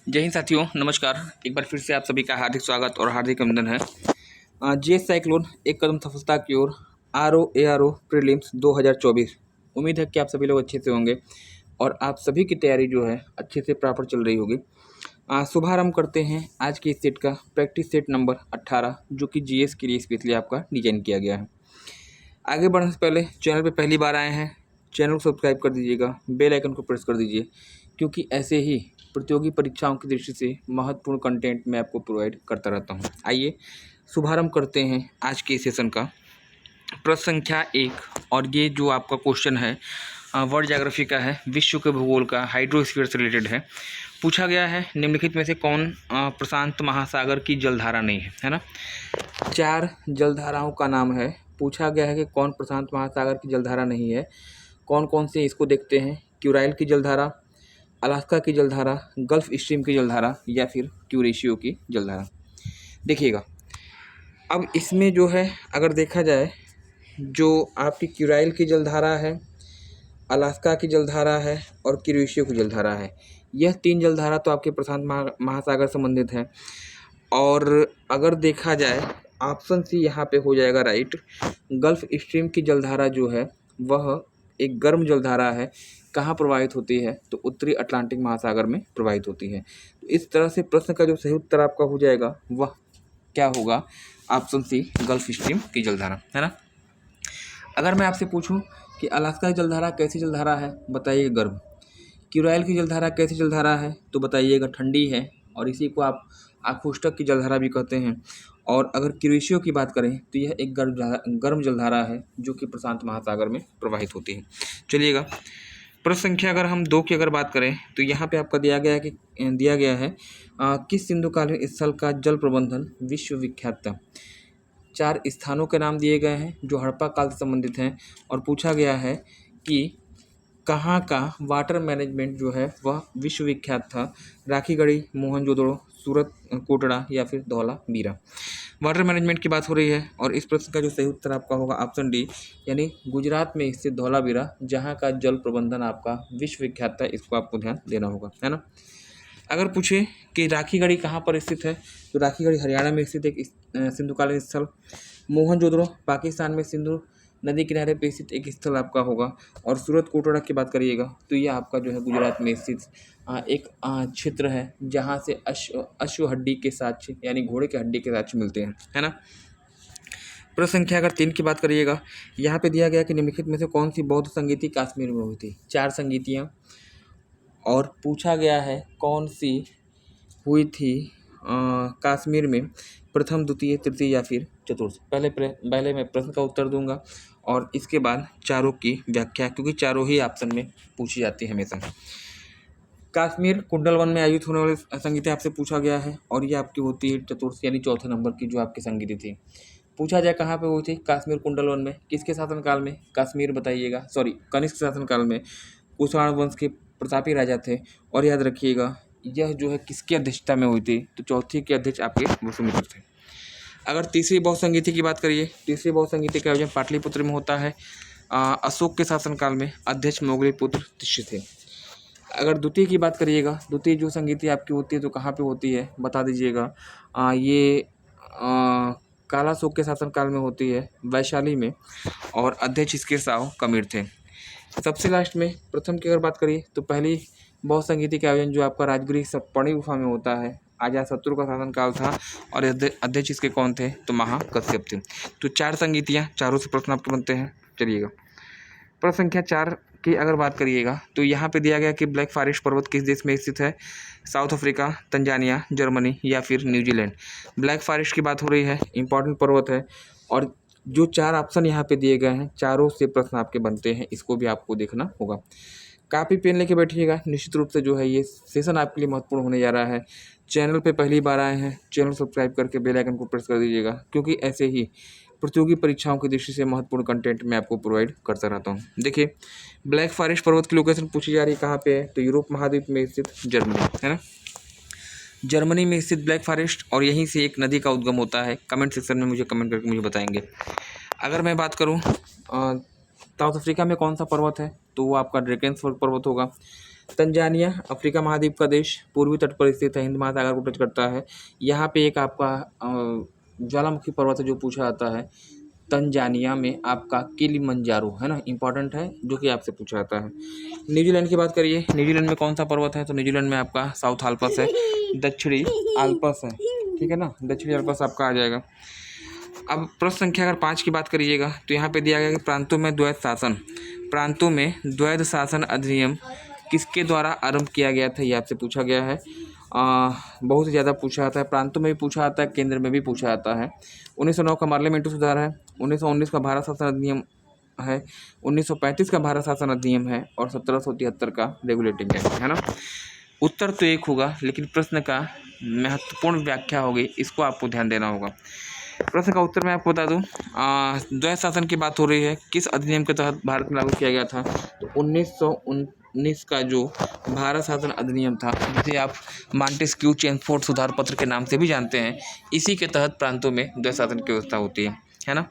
जय हिंद साथियों, नमस्कार। एक बार फिर से आप सभी का हार्दिक स्वागत और हार्दिक अभिनंदन है। जीएस साइक्लोन एक कदम सफलता की ओर आरओ प्रीलिम्स 2024। उम्मीद है कि आप सभी लोग अच्छे से होंगे और आप सभी की तैयारी जो है अच्छे से प्रॉपर चल रही होगी। शुभारंभ करते हैं आज के इस सेट का, प्रैक्टिस सेट नंबर 18, जो कि जीएस के लिए स्पेशली आपका डिजाइन किया गया है। आगे बढ़ने से पहले चैनल पे पहली बार आए हैं, चैनल को सब्सक्राइब कर दीजिएगा, बेल आइकन को प्रेस कर दीजिए, क्योंकि ऐसे ही प्रतियोगी परीक्षाओं की दृष्टि से महत्वपूर्ण कंटेंट मैं आपको प्रोवाइड करता रहता हूं। आइए शुभारंभ करते हैं आज के सेशन का। प्रश्न संख्या 1, और ये जो आपका क्वेश्चन है वर्ल्ड ज्योग्राफी का है, विश्व के भूगोल का, हाइड्रोस्फीयर से रिलेटेड है। पूछा गया है निम्नलिखित में से कौन प्रशांत महासागर की जलधारा नहीं है ना। 4 जलधाराओं का नाम है। पूछा गया है कि कौन प्रशांत महासागर की जलधारा नहीं है। कौन कौन से, इसको देखते हैं। क्यूराइल की जलधारा, अलास्का की जलधारा, गल्फ स्ट्रीम की जलधारा, या फिर क्यूरेशियो की जलधारा। देखिएगा, अब इसमें जो है अगर देखा जाए, जो आपकी क्यूराइल की जलधारा है, अलास्का की जलधारा है और क्यूरेशियो की जलधारा है, यह 3 जलधारा तो आपके प्रशांत महासागर संबंधित हैं। और अगर देखा जाए, ऑप्शन सी यहाँ पे हो जाएगा राइट। गल्फ स्ट्रीम की जलधारा जो है वह एक गर्म जलधारा है। कहाँ प्रवाहित होती है? तो उत्तरी अटलांटिक महासागर में प्रवाहित होती है। तो इस तरह से प्रश्न का जो सही उत्तर आपका हो जाएगा वह क्या होगा? ऑप्शन सी, गल्फ स्ट्रीम की जलधारा, है ना। अगर मैं आपसे पूछूं कि अलास्का की जलधारा कैसी जलधारा है, बताइएगा गर्म। क्यूराइल की जलधारा कैसी जलधारा है, तो बताइएगा ठंडी है, और इसी को आप आकुष्टक की जलधारा भी कहते हैं। और अगर क्यूरेशियो की बात करें तो यह एक गर्म जलधारा है जो कि प्रशांत महासागर में प्रवाहित होती है। चलिएगा, प्रश्न संख्या अगर हम 2 की अगर बात करें तो यहाँ पे आपका दिया गया है किस सिंधुकालीन स्थल का जल प्रबंधन विश्व विख्यात था। 4 स्थानों के नाम दिए गए हैं जो हड़प्पा काल से संबंधित हैं, और पूछा गया है कि कहाँ का वाटर मैनेजमेंट जो है वह विश्वविख्यात था। राखीगढ़ी, मोहनजोदड़ो, सूरत कोटड़ा, या फिर धौलावीरा। वाटर मैनेजमेंट की बात हो रही है, और इस प्रश्न का जो सही उत्तर आपका होगा ऑप्शन डी, यानी गुजरात में स्थित धौलावीरा, जहाँ का जल प्रबंधन आपका विश्वविख्यात था। इसको आपको ध्यान देना होगा, है ना। अगर पूछे कि राखीगढ़ी कहाँ पर स्थित है, तो राखीगढ़ी हरियाणा में स्थित एक सिंधुकालीन स्थल। मोहनजोदड़ो पाकिस्तान में सिंधु नदी किनारे पे स्थित एक स्थल आपका होगा। और सूरत कोटड़ा की बात करिएगा तो यह आपका जो है गुजरात में स्थित एक क्षेत्र है जहाँ से अश्व हड्डी के साक्ष्य, यानी घोड़े के हड्डी के साक्ष्य मिलते हैं, है ना। प्रश्न संख्या अगर 3 की बात करिएगा, यहाँ पे दिया गया कि निम्नलिखित में से कौन सी बौद्ध संगीति कश्मीर में हुई थी। 4 संगीतियाँ, और पूछा गया है कौन सी हुई थी कश्मीर में प्रथम, द्वितीय, तृतीय या फिर चतुर्थ। पहले मैं प्रश्न का उत्तर दूंगा और इसके बाद चारों की व्याख्या, क्योंकि चारों ही ऑप्शन में पूछी जाती है हमेशा। कश्मीर कुंडल वन में आयोजित होने वाली संगीतें आपसे पूछा गया है, और ये आपकी होती है चतुर्थ, यानी चौथे नंबर की जो आपकी संगीति थी। पूछा जाए कहाँ पे हुई थी, कश्मीर कुंडल वन में। किसके शासनकाल में? कश्मीर बताइएगा, कनिष्क शासनकाल में। कुषाण वंश के प्रतापी राजा थे। और याद रखिएगा, यह जो है किसकी अध्यक्षता में हुई थी, तो चौथी के अध्यक्ष आपके वसुमित्र थे। अगर तीसरी बहुसंगीति की बात करिए, तीसरी बहुसंगीति का आयोजन पाटलिपुत्र में होता है। अशोक के शासनकाल में अध्यक्ष मोगलीपुत्र तिष्य थे। अगर द्वितीय की बात करिएगा, द्वितीय जो संगीति आपकी होती है तो कहाँ पे होती है, बता दीजिएगा। ये कालाशोक के शासनकाल में होती है, वैशाली में, और अध्यक्ष इसके साव कमीर थे। सबसे लास्ट में प्रथम की अगर बात करिए तो पहली बहुसंगीति का आयोजन जो आपका राजगीर सप्तर्षि गुफा में होता है, अजातशत्रु का शासनकाल था, और अध्यक्ष इसके कौन थे, तो महाकश्यप थे। तो 4 संगीतियाँ, चारों से प्रश्न आपके बनते हैं। चलिएगा, प्रश्न संख्या 4 की अगर बात करिएगा तो यहाँ पे दिया गया कि ब्लैक फॉरेस्ट पर्वत किस देश में स्थित है। साउथ अफ्रीका, तंजानिया, जर्मनी, या फिर न्यूजीलैंड। ब्लैक फॉरेस्ट की बात हो रही है, इंपॉर्टेंट पर्वत है, और जो 4 ऑप्शन यहाँ पे दिए गए हैं चारों से प्रश्न आपके बनते हैं, इसको भी आपको देखना होगा। कापी पेन लेके बैठिएगा, निश्चित रूप से जो है ये सेशन आपके लिए महत्वपूर्ण होने जा रहा है। चैनल पे पहली बार आए हैं, चैनल सब्सक्राइब करके बेल आइकन को प्रेस कर दीजिएगा, क्योंकि ऐसे ही प्रतियोगी परीक्षाओं की दृष्टि से महत्वपूर्ण कंटेंट मैं आपको प्रोवाइड करता रहता हूँ। देखिए, ब्लैक फॉरेस्ट पर्वत की लोकेशन पूछी जा रही है कहाँ पे है, तो यूरोप महाद्वीप में स्थित जर्मनी, है ना। जर्मनी में स्थित ब्लैक फॉरेस्ट, और यहीं से एक नदी का उद्गम होता है। कमेंट सेक्शन में मुझे कमेंट करके मुझे बताएंगे। अगर मैं बात करूँ साउथ अफ्रीका में कौन सा पर्वत है, तो वो आपका ड्रैकेंसबर्ग पर्वत होगा। तंजानिया अफ्रीका महाद्वीप का देश, पूर्वी तट पर स्थित है, हिंद महासागर को टच करता है। यहाँ पे एक आपका ज्वालामुखी पर्वत है जो पूछा जाता है। तंजानिया में आपका किलिमंजारो है ना, इंपॉर्टेंट है, जो कि आपसे पूछा जाता है। न्यूजीलैंड की बात करिए, न्यूजीलैंड में कौन सा पर्वत है? तो न्यूजीलैंड में आपका साउथ आल्पस है, दक्षिणी आल्पस है, ठीक है ना, दक्षिणी आल्पस आपका आ जाएगा। अब प्रश्न संख्या अगर 5 की बात करिएगा तो यहाँ पे दिया गया कि प्रांतों में द्वैध शासन, प्रांतों में द्वैध शासन अधिनियम किसके द्वारा आरंभ किया गया था, ये आपसे पूछा गया है। बहुत ही ज़्यादा पूछा जाता है, प्रांतों में भी पूछा जाता है, केंद्र में भी पूछा जाता है। 1909 का पार्लियामेंट्री सुधार है, 1919 का भारत शासन अधिनियम है, 1935 का भारत शासन अधिनियम है और 1773 का रेगुलेटिंग एक्ट है ना। उत्तर तो एक होगा, लेकिन प्रश्न का महत्वपूर्ण व्याख्या होगी, इसको आपको ध्यान देना होगा। प्रश्न का उत्तर मैं आपको बता दूं, द्वैध शासन की बात हो रही है, किस अधिनियम के तहत भारत में लागू किया गया था? तो 1919 का जो भारत शासन अधिनियम था, जिसे आप मॉन्टेस्क्यू चेम्सफोर्ड सुधार पत्र के नाम से भी जानते हैं, इसी के तहत प्रांतों में द्वैध शासन की व्यवस्था होती है ना।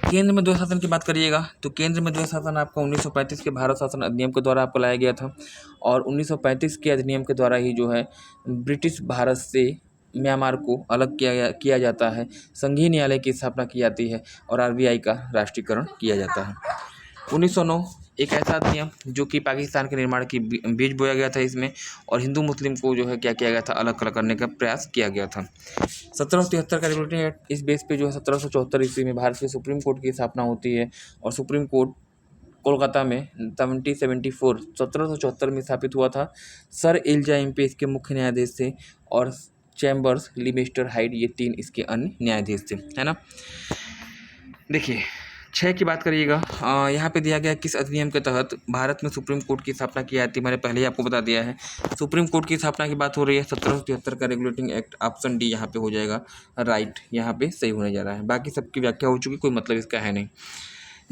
केंद्र में द्वैध शासन की बात करिएगा तो केंद्र में द्वैध शासन आपका 1935 के भारत शासन अधिनियम के द्वारा आपको लाया गया था, और 1935 के अधिनियम के द्वारा ही जो है ब्रिटिश भारत से म्यांमार को अलग किया जाता है, संघीय न्यायालय की स्थापना की जाती है और आरबीआई का राष्ट्रीयकरण किया जाता है। 1909 एक ऐसा अधिनियम जो कि पाकिस्तान के निर्माण की बीज बोया गया था इसमें, और हिंदू मुस्लिम को जो है क्या किया गया था, अलग अलग करने का प्रयास किया गया था। 1773 का रेगुलेटिंग एक्ट, इस बेस पे जो है 1774 ईस्वी में भारत के सुप्रीम कोर्ट की स्थापना होती है, और सुप्रीम कोर्ट कोलकाता में 1774 में स्थापित हुआ था। सर एलिजा एम्पे इसके मुख्य न्यायाधीश थे, और चैम्बर्स, लिमिस्टर, हाइड, ये 3 इसके अन्य न्यायाधीश थे, है ना। देखिए 6 की बात करिएगा, यहाँ पे दिया गया किस अधिनियम के तहत भारत में सुप्रीम कोर्ट की स्थापना की जाती है, मैंने पहले ही आपको बता दिया है। सुप्रीम कोर्ट की स्थापना की बात हो रही है 1773 का रेगुलेटिंग एक्ट, ऑप्शन डी यहाँ पे हो जाएगा राइट, यहाँ पे सही होने जा रहा है, बाकी सबकी व्याख्या हो चुकी, कोई मतलब इसका है नहीं।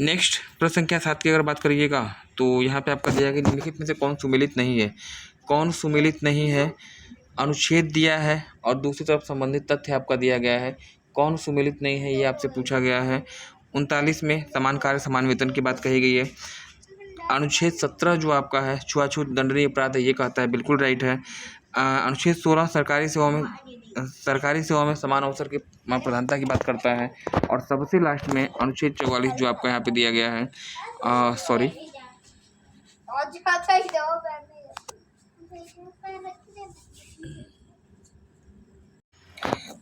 नेक्स्ट प्रश्न संख्या 7 की अगर बात करिएगा तो यहाँ पे आपका दिया गया निम्नलिखित में से कौन सुमेलित नहीं है? कौन सुमेलित नहीं है? अनुच्छेद दिया है और दूसरी तरफ संबंधित तथ्य आपका दिया गया है, कौन सुमेलित नहीं है ये आपसे पूछा गया है। 39 में समान कार्य समान वेतन की बात कही गई है। अनुच्छेद 17 जो आपका है छुआछूत दंडनीय अपराध है, ये कहता है, बिल्कुल राइट है। अनुच्छेद 16 सरकारी सेवा में समान अवसर की प्रधानता की बात करता है, और सबसे लास्ट में अनुच्छेद 44 जो आपका यहाँ पे दिया गया है, सॉरी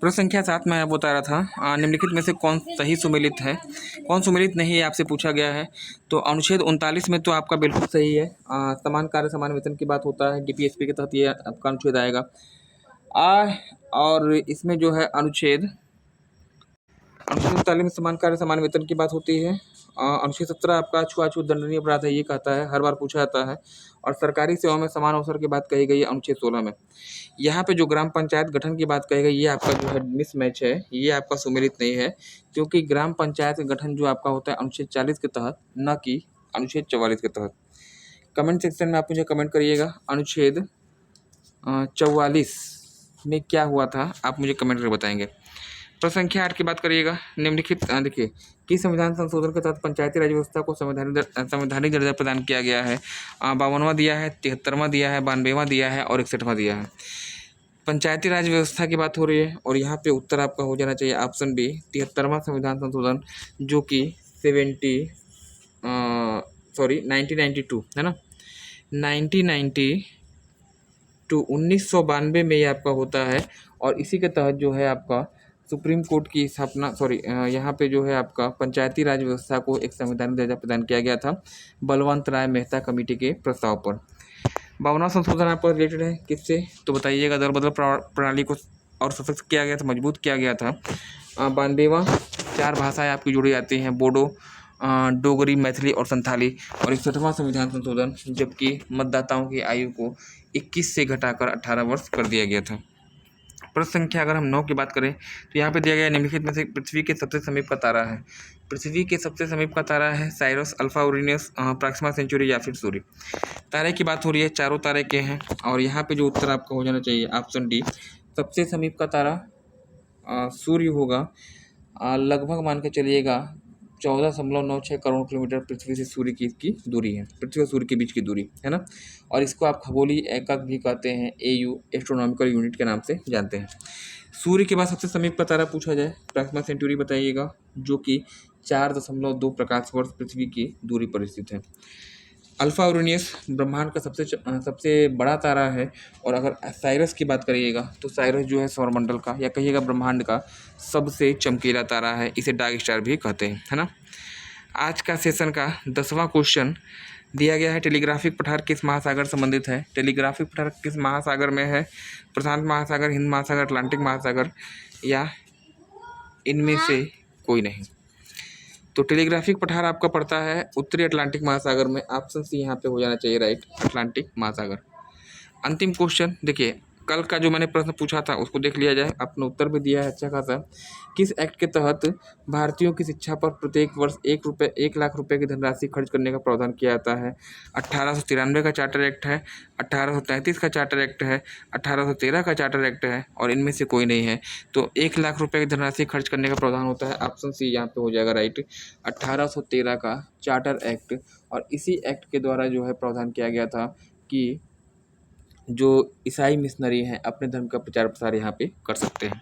प्रश्न संख्या 7 में मैं बता रहा था, निम्नलिखित में से कौन सही सुमेलित है, कौन सुमेलित नहीं है आपसे पूछा गया है। तो अनुच्छेद 39 में तो आपका बिल्कुल सही है, समान कार्य समान वेतन की बात होता है, डीपीएसपी के तहत ये आपका अनुच्छेद आएगा। और इसमें जो है अनुच्छेद 39 में समान कार्य समान वेतन की बात होती है। अनुच्छेद 17 आपका छुआछूत दंडनीय अपराध है, ये कहता है, हर बार पूछा जाता है। और सरकारी सेवा में समान अवसर की बात कही गई है अनुच्छेद 16 में। यहाँ पे जो ग्राम पंचायत गठन की बात कही गई, ये आपका जो है मिसमैच है, ये आपका सुमेलित नहीं है, क्योंकि ग्राम पंचायत का गठन जो आपका होता है अनुच्छेद 40 के तहत, न कि अनुच्छेद 44 के तहत। कमेंट सेक्शन में आप मुझे कमेंट करिएगा अनुच्छेद 44 में क्या हुआ था, आप मुझे कमेंट कर बताएंगे। प्रश्न संख्या 8 की बात करिएगा, निम्नलिखित देखिए किस संविधान संशोधन के तहत पंचायती राज व्यवस्था को संवैधानिक दर्जा प्रदान किया गया है? 52वां दिया है, 73वां दिया है, 92वां दिया है और 61वां दिया है। पंचायती राज व्यवस्था की बात हो रही है, और यहाँ पे उत्तर आपका हो जाना चाहिए ऑप्शन बी, 73वां संविधान संशोधन, जो कि 1992 है ना, 1992 में ये आपका होता है, और इसी के तहत जो है आपका सुप्रीम कोर्ट की स्थापना, यहाँ पे जो है आपका पंचायती राज व्यवस्था को एक संवैधानिक दर्जा प्रदान किया गया था बलवंत राय मेहता कमेटी के प्रस्ताव पर। 52वां संशोधन आपका रिलेटेड है किससे, तो बताइएगा। दल बदल प्रणाली को और सशक्त किया गया था, मजबूत किया गया था। 92वां 4 भाषाएं आपकी जुड़ी जाती हैं, बोडो, डोगरी, मैथिली और संथाली। और 61वां संविधान संशोधन, जबकि मतदाताओं की आयु को 21 से घटाकर 18 वर्ष कर दिया गया था। प्रश्न संख्या अगर हम 9 की बात करें तो यहाँ पे दिया गया निम्नलिखित में से पृथ्वी के सबसे समीप का तारा है। पृथ्वी के सबसे समीप का तारा है साइरस, अल्फा ओरिनियस, प्रॉक्सिमा सेंचुरी या फिर सूर्य। तारे की बात हो रही है, चारों तारे के हैं, और यहाँ पे जो उत्तर आपका हो जाना चाहिए ऑप्शन डी, सबसे समीप का तारा सूर्य होगा। लगभग मान के चलिएगा 14.96 करोड़ किलोमीटर पृथ्वी से सूर्य की इसकी दूरी है, पृथ्वी और सूर्य के बीच की दूरी है ना। और इसको आप खगोलीय एकक भी कहते हैं, AU एस्ट्रोनॉमिकल यूनिट के नाम से जानते हैं। सूर्य के बाद सबसे समीप का तारा पूछा जाए, प्रॉक्सिमा सेंचुरी बताइएगा, जो कि 4.2 प्रकाश वर्ष पृथ्वी की दूरी पर स्थित है। अल्फा ओरेनियस ब्रह्मांड का सबसे बड़ा तारा है। और अगर साइरस की बात करिएगा तो साइरस जो है सौरमंडल का या कहिएगा ब्रह्मांड का सबसे चमकीला तारा है, इसे डार्क स्टार भी कहते हैं, है ना। आज का सेशन का 10वां क्वेश्चन दिया गया है, टेलीग्राफिक पठार किस महासागर संबंधित है। टेलीग्राफिक पठार किस महासागर में है, प्रशांत महासागर, हिंद महासागर, अटलांटिक महासागर या इनमें से कोई नहीं। तो टेलीग्राफिक पठार आपका पड़ता है उत्तरी अटलांटिक महासागर में, ऑप्शन सी यहाँ पे हो जाना चाहिए राइट, अटलांटिक महासागर। अंतिम क्वेश्चन देखिए, कल का जो मैंने प्रश्न पूछा था उसको देख लिया जाए, आपने उत्तर भी दिया है अच्छा खासा। किस एक्ट के तहत भारतीयों की शिक्षा पर प्रत्येक वर्ष 1 लाख रुपए की धनराशि खर्च करने का प्रावधान किया जाता है। 1893 का चार्टर एक्ट है, 1833 का चार्टर एक्ट है, 1813 का चार्टर एक्ट है और इनमें से कोई नहीं है। तो 1 लाख रुपए की धनराशि खर्च करने का प्रावधान होता है, ऑप्शन सी यहाँ पे हो जाएगा राइट, 1813 का चार्टर एक्ट। और इसी एक्ट के द्वारा जो है प्रावधान किया गया था कि जो ईसाई मिशनरी हैं अपने धर्म का प्रचार प्रसार यहाँ पे कर सकते हैं।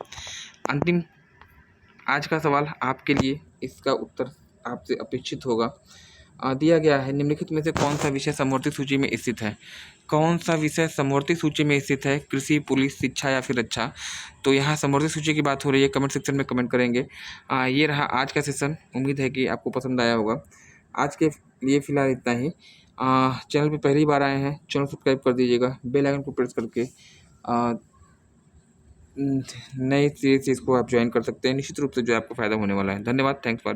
अंतिम आज का सवाल आपके लिए, इसका उत्तर आपसे अपेक्षित होगा। दिया गया है, निम्नलिखित में से कौन सा विषय समवर्ती सूची में स्थित है। कौन सा विषय समवर्ती सूची में स्थित है, कृषि, पुलिस, शिक्षा या फिर रक्षा। तो यहाँ समवर्ती सूची की बात हो रही है, कमेंट सेक्शन में कमेंट करेंगे। ये रहा आज का सेशन, उम्मीद है कि आपको पसंद आया होगा। आज के लिए फ़िलहाल इतना ही। चैनल पे पहली बार आए हैं, चैनल सब्सक्राइब कर दीजिएगा, बेल आइकन को प्रेस करके नई सीरीज को आप ज्वाइन कर सकते हैं। निश्चित रूप से जो आपको फ़ायदा होने वाला है। धन्यवाद, थैंक्स फॉर